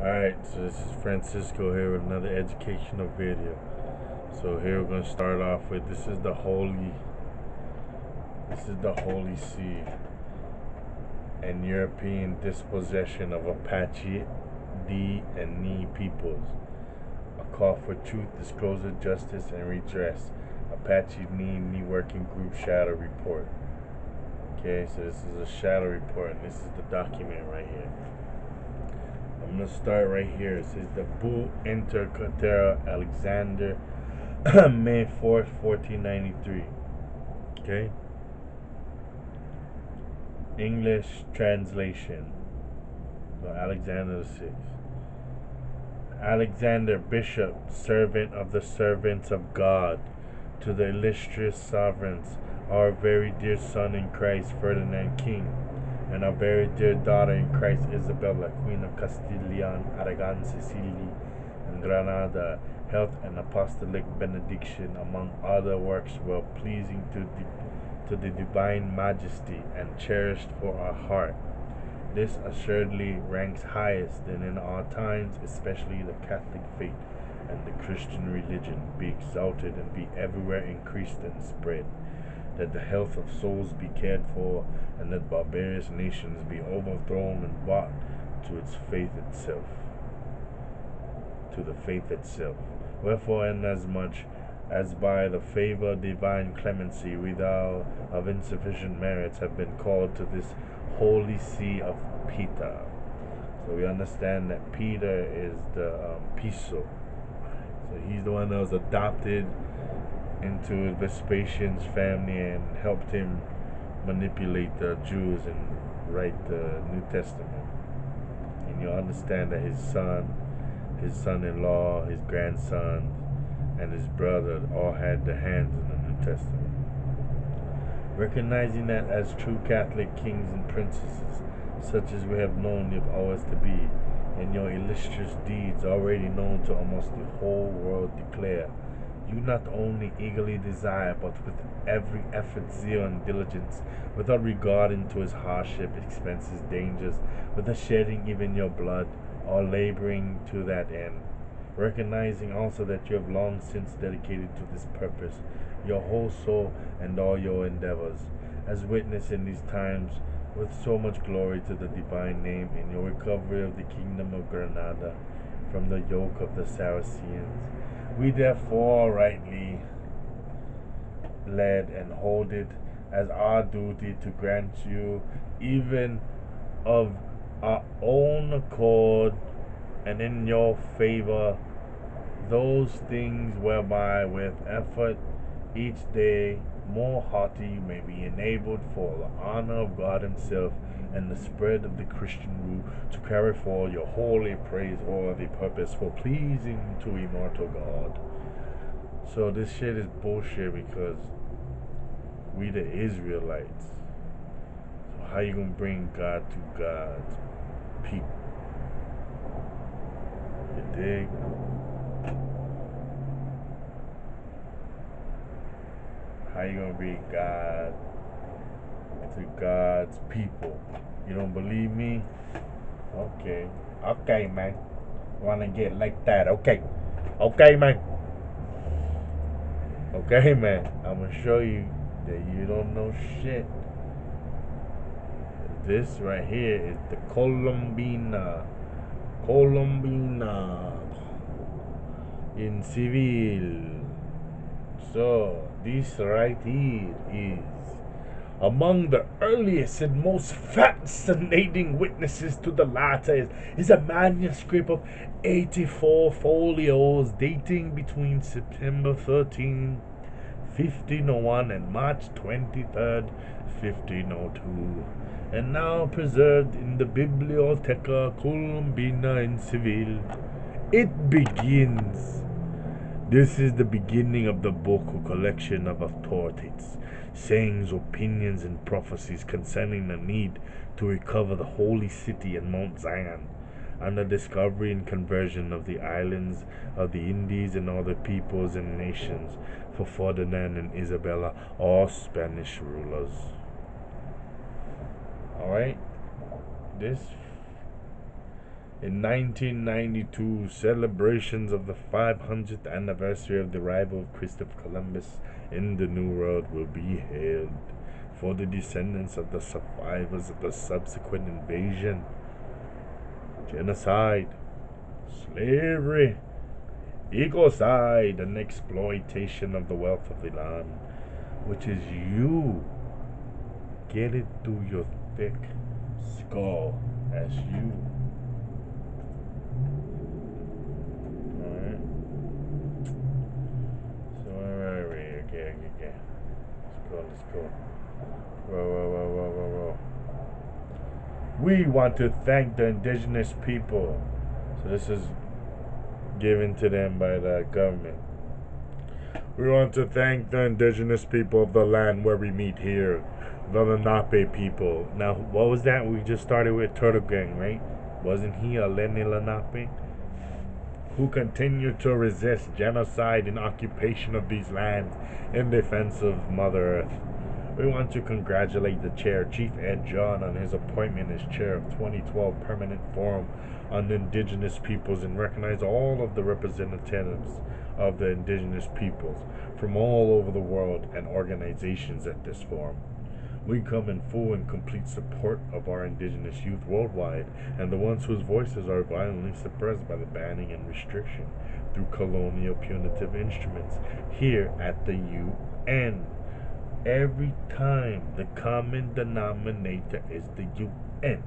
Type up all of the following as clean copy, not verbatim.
Alright, so this is Francisco here with another educational video. So here we're going to start off with this is the Holy See and European dispossession of Apache, D, and Ni peoples. A call for truth, disclosure, justice, and redress. Apache, Ni Working Group Shadow Report. Okay, so this is a shadow report, and this is the document right here. I'm going to start right here. It says the Bull Inter Catera Alexander, May 4th, 1493. Okay? English translation. So Alexander VI. Alexander, Bishop, servant of the servants of God, to the illustrious sovereigns, our very dear son in Christ, Ferdinand King, and our very dear daughter in Christ, Isabella, Queen of Castilian, Aragon, Sicily, and Granada, health and apostolic benediction, among other works well pleasing to the divine majesty and cherished for our heart. This assuredly ranks highest and in our times, especially the Catholic faith and the Christian religion, be exalted and be everywhere increased and spread, that the health of souls be cared for, and that barbarous nations be overthrown and brought to its faith itself, to the faith itself. Wherefore, inasmuch as by the favor of divine clemency we thou of insufficient merits have been called to this holy see of Peter. So we understand that Peter is the Piso. So he's the one that was adopted into Vespasian's family and helped him manipulate the Jews and write the New Testament. And you understand that his son-in-law, his grandson, and his brother all had their hands in the New Testament. Recognizing that as true Catholic kings and princesses, such as we have known you always to be, and your illustrious deeds already known to almost the whole world declare, you not only eagerly desire, but with every effort, zeal, and diligence, without regarding to his hardship, expenses, dangers, without shedding even your blood, or laboring to that end, recognizing also that you have long since dedicated to this purpose your whole soul and all your endeavors, as witness in these times with so much glory to the divine name in your recovery of the kingdom of Granada from the yoke of the Saracens. We therefore rightly led and hold it as our duty to grant you, even of our own accord and in your favor, those things whereby with effort each day more hearty you may be enabled for the honor of God himself and the spread of the Christian rule to carry forward your holy praiseworthy purpose for pleasing to immortal God. So this shit is bullshit because we the Israelites. So how you gonna bring God to God's people? You dig? How you gonna bring God to God's people? You don't believe me? Okay. Okay, man. Wanna get like that? Okay. Okay, man. Okay, man. I'm gonna show you that you don't know shit. This right here is the Colombina in civil. So this right here is among the earliest and most fascinating witnesses to the latter is a manuscript of 84 folios dating between September 13, 1501 and March 23rd, 1502, and now preserved in the Biblioteca Colombina in Seville. It begins. This is the beginning of the book or collection of authorities, sayings, opinions, and prophecies concerning the need to recover the holy city and Mount Zion, and the discovery and conversion of the islands of the Indies and other peoples and nations for Ferdinand and Isabella, all Spanish rulers. Alright? This In 1992, celebrations of the 500th anniversary of the arrival of Christopher Columbus in the New World will be held for the descendants of the survivors of the subsequent invasion, genocide, slavery, ecocide, and exploitation of the wealth of the land, which is you. Get it through your thick skull as you. Alright. So where are we? Okay. Let's go. Whoa. We want to thank the indigenous people. So this is given to them by the government. We want to thank the indigenous people of the land where we meet here, the Lenape people. Now, what was that? We just started with Turtle Gang, right? Wasn't he a Lenni Lenape? Who continued to resist genocide and occupation of these lands in defense of Mother Earth. We want to congratulate the chair, Chief Ed John, on his appointment as chair of 2012 Permanent Forum on the Indigenous Peoples, and recognize all of the representatives of the indigenous peoples from all over the world and organizations at this forum. We come in full and complete support of our indigenous youth worldwide and the ones whose voices are violently suppressed by the banning and restriction through colonial punitive instruments here at the UN. Every time the common denominator is the UN.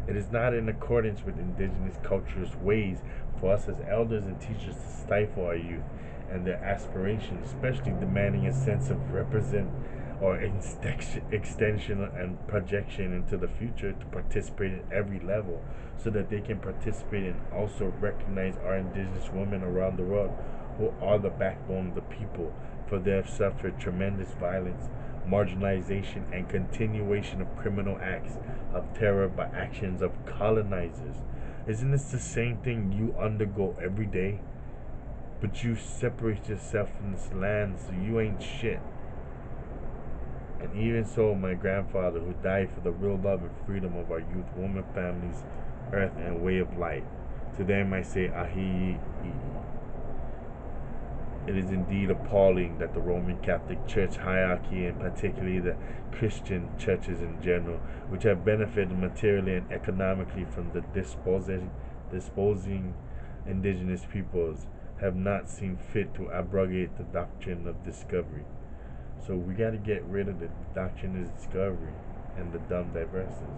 It is not in accordance with indigenous culture's ways for us as elders and teachers to stifle our youth and their aspirations, especially demanding a sense of extension and projection into the future to participate at every level, so that they can participate and also recognize our indigenous women around the world who are the backbone of the people, for they have suffered tremendous violence, marginalization, and continuation of criminal acts of terror by actions of colonizers. Isn't this the same thing you undergo every day? But you separate yourself from this land, so you ain't shit. And even so, my grandfather, who died for the real love and freedom of our youth, women, families, earth, and way of life, to them I say, ahi. It is indeed appalling that the Roman Catholic Church hierarchy, and particularly the Christian churches in general, which have benefited materially and economically from the disposing indigenous peoples, have not seen fit to abrogate the doctrine of discovery. So we got to get rid of the doctrine of discovery and the dumb diverses.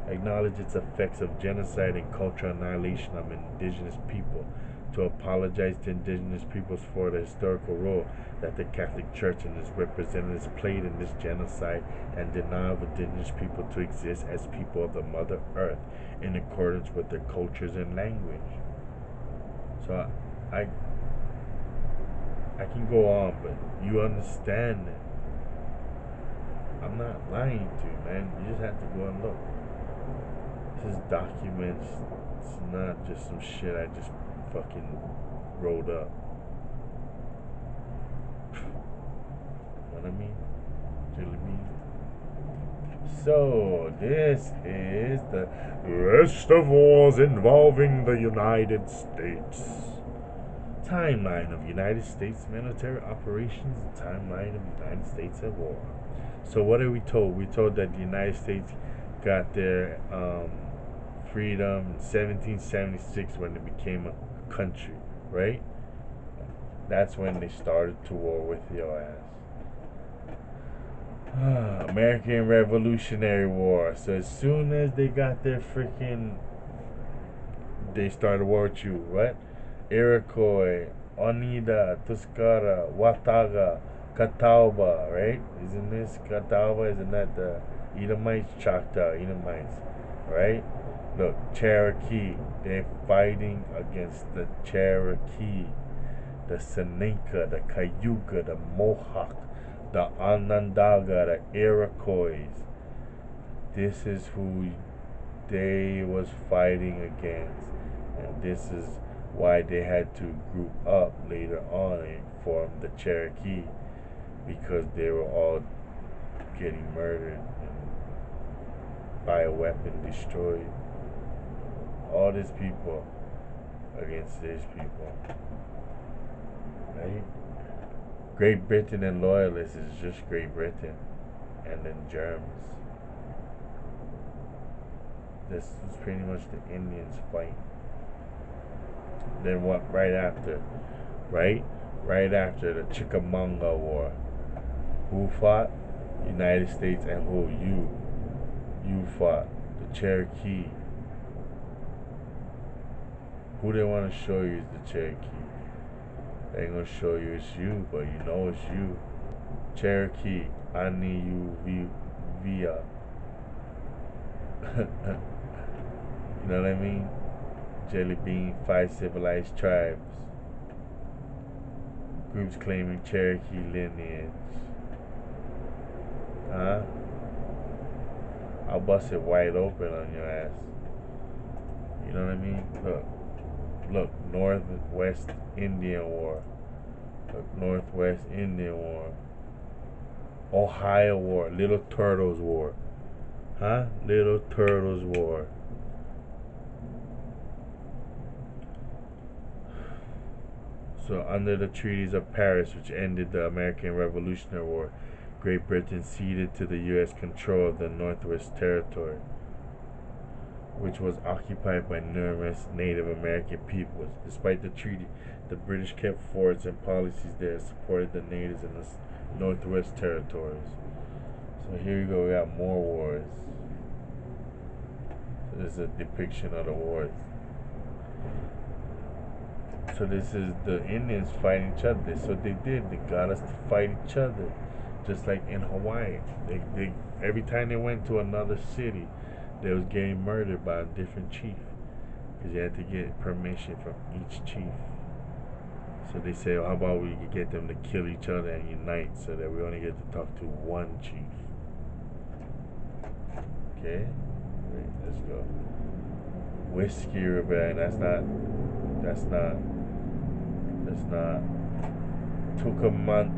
Acknowledge its effects of genocide and cultural annihilation of indigenous people. To apologize to indigenous peoples for the historical role that the Catholic Church and its representatives played in this genocide and denial of indigenous people to exist as people of the Mother Earth in accordance with their cultures and language. So I can go on, but you understand that I'm not lying to you, man. You just have to go and look. This is documents. It's not just some shit I just fucking rolled up. You know what I mean? Really mean? So, this is the list of wars involving the United States. Timeline of United States military operations and timeline of United States at war. So what are we told? We're told that the United States got their freedom in 1776 when they became a country, right? That's when they started to war with your ass. American Revolutionary War. So as soon as they got their they started war with you, what? Iroquois, Oneida, Tuscara, Watauga, Catawba, right? Isn't this Catawba? Isn't that the Edomites? Choctaw Edomites, right? Look, Cherokee. They're fighting against the Cherokee, the Seneca, the Cayuga, the Mohawk, the Onondaga, the Iroquois. This is who they was fighting against, and this is why they had to group up later on and form the Cherokee, because they were all getting murdered and bioweapon destroyed. All these people against these people. Right? Great Britain and loyalists is just Great Britain. And then Germs. This was pretty much the Indians fight. Then what right after? Right? Right after the Chickamauga War. Who fought? United States and who? You fought. The Cherokee. Who they want to show you is the Cherokee. They ain't gonna show you it's you, but you know it's you. Cherokee. Ani you via. You know what I mean? Jelly Bean, 5 civilized tribes. Groups claiming Cherokee lineage. Huh? I'll bust it wide open on your ass. You know what I mean? Look, Northwest Indian War. Look, Northwest Indian War. Ohio War. Little Turtles War. Huh? Little Turtles War. So, under the treaties of Paris, which ended the American Revolutionary War, Great Britain ceded to the U.S. control of the Northwest Territory, which was occupied by numerous Native American peoples. Despite the treaty, the British kept forts and policies that supported the natives in the Northwest Territories. So here you go, we got more wars. So this is a depiction of the wars. So this is the Indians fighting each other. That's what they did. They got us to fight each other. Just like in Hawaii. They every time they went to another city, they was getting murdered by a different chief. Because you had to get permission from each chief. So they say, how about we get them to kill each other and unite so that we only get to talk to one chief. Okay? Wait, let's go. Whiskey Rebellion. That's not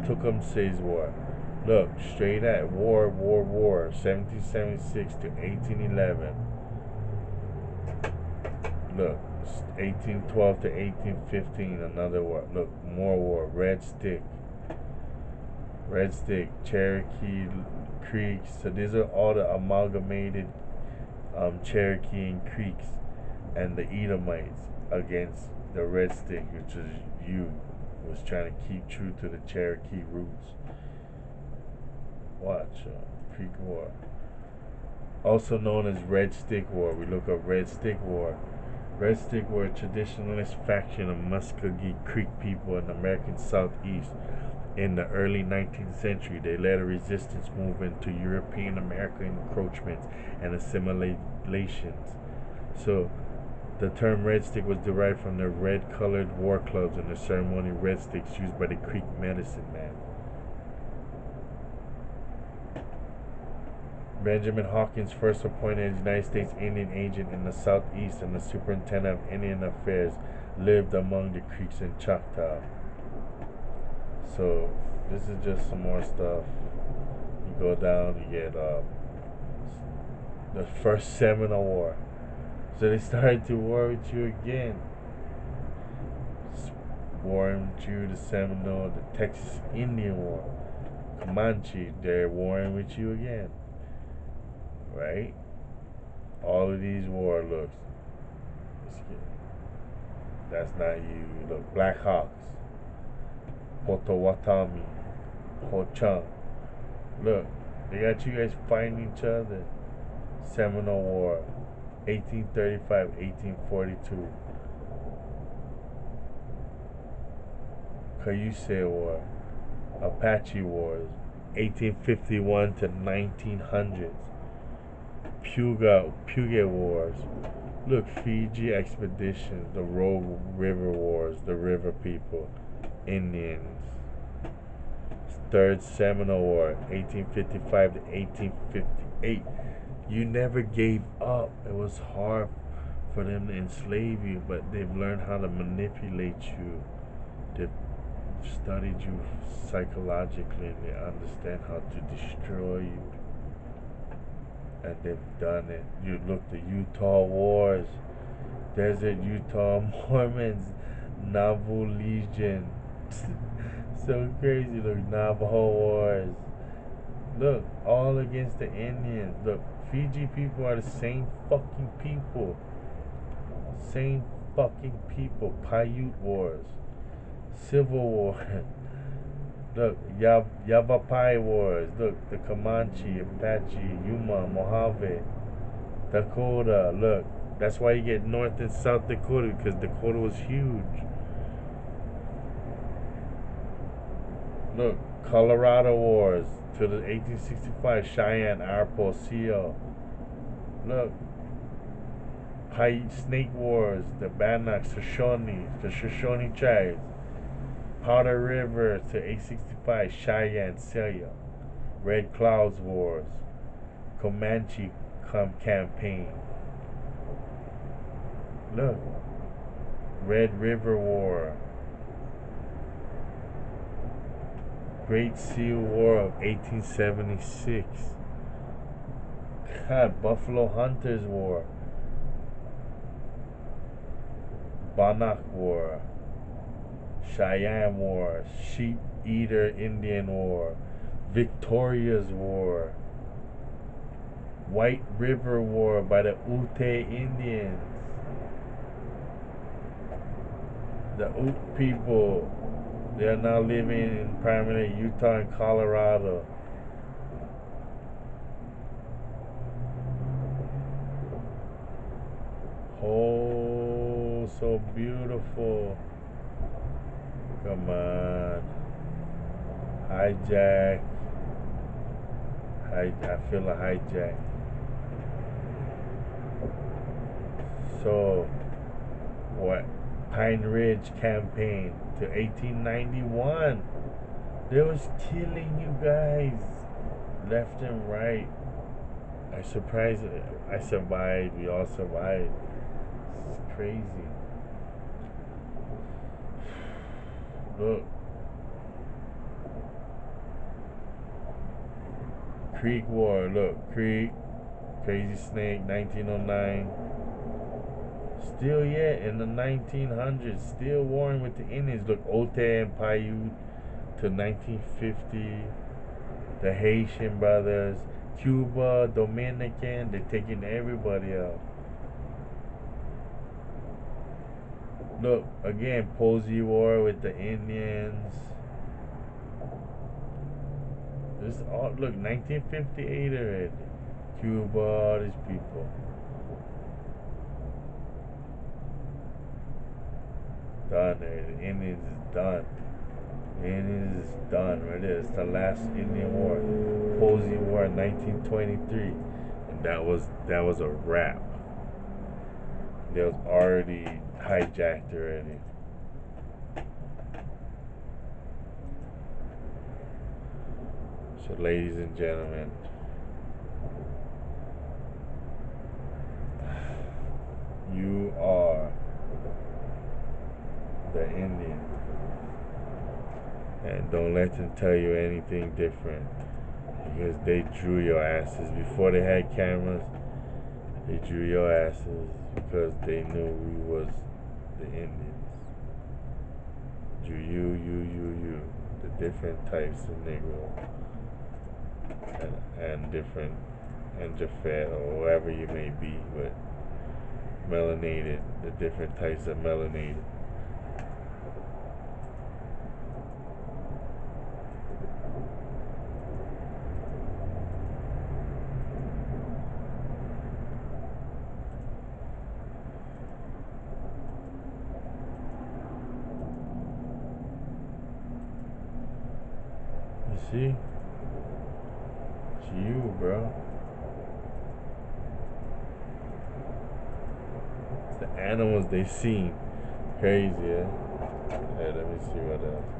Tecumseh's War. Look, straight at war, 1776 to 1811. Look, 1812 to 1815, another war. Look, more war. Red Stick, Cherokee, Creeks. So these are all the amalgamated Cherokee and Creeks and the Edomites against the Red Stick, which is was trying to keep true to the Cherokee roots. Watch, Creek War. Also known as Red Stick War. We look up Red Stick War. Red Stick were a traditionalist faction of Muskogee Creek people in the American Southeast. In the early 19th century, they led a resistance movement to European American encroachments and assimilations. So, the term Red Stick was derived from the red-colored war clubs and the ceremonial red sticks used by the Creek medicine man. Benjamin Hawkins, first appointed as United States Indian agent in the Southeast and the superintendent of Indian affairs, lived among the Creeks in Choctaw. So, this is just some more stuff. You go down, you get the first Seminole War. So they started to war with you again. Warring with you, the Seminole, the Texas Indian War. Comanche, they're warring with you again. Right? All of these war looks. That's not you. Look, Black Hawks. Potawatomi. Ho-Chunk. Look, they got you guys fighting each other. Seminole War. 1835, 1842. Cayuse War. Apache Wars. 1851 to 1900s. Puget Wars. Look, Fiji Expedition, the Rogue River Wars, the River People, Indians. Third Seminole War, 1855 to 1858. You never gave up. It was hard for them to enslave you, but they've learned how to manipulate you. They've studied you psychologically and they understand how to destroy you. And they've done it. You look, the Utah Wars, Desert Utah Mormons, Navajo Legion. So crazy. Look, Navajo Wars. Look, all against the Indians. Look, Fiji people are the same fucking people. Same fucking people. Paiute Wars. Civil War. Look, Yavapai Wars. Look, the Comanche, Apache, Yuma, Mojave, Dakota. Look, that's why you get North and South Dakota, because Dakota was huge. Look, Colorado Wars to the 1865 Cheyenne, Arapaho, Seal. Look, Paiute Snake Wars, the Bannock, Shoshone, the Shoshone tribes. Powder River to 865 Cheyenne, Celia. Red Clouds Wars. Comanche campaign. Look. Red River War. Great Seal War of 1876. God, Buffalo Hunters War. Bannock War. Cheyenne War, Sheep Eater Indian War, Victoria's War, White River War by the Ute Indians. The Ute people, they are now living in primarily Utah and Colorado. Oh, so beautiful. Come on. Hijack. I feel a hijack. So, what? Pine Ridge campaign to 1891. They was killing you guys left and right. I surprised. I survived. We all survived. It's crazy. Look. Creek War. Look. Creek. Crazy Snake. 1909. Still yet in the 1900s. Still warring with the Indians. Look. Ote and Paiute to 1950. The Haitian brothers. Cuba. Dominican. They're taking everybody out. Look, again, Posey War with the Indians. This all look 1958 already. Cuba, all these people. Done already. The Indians is done. The Indians is done right there. It's the last Indian War. Posey War in 1923. And that was a wrap. They was already hijacked already. So ladies and gentlemen, you are the Indian. And don't let them tell you anything different. Because they drew your asses. Before they had cameras, they drew your asses because they knew we was the Indians. Drew you. The different types of Negro. And different, and Jafet, or whoever you may be, but melanated, the different types of melanated. You see? It's you, bro. It's the animals they seen. Crazy, yeah? Hey, let me see what else.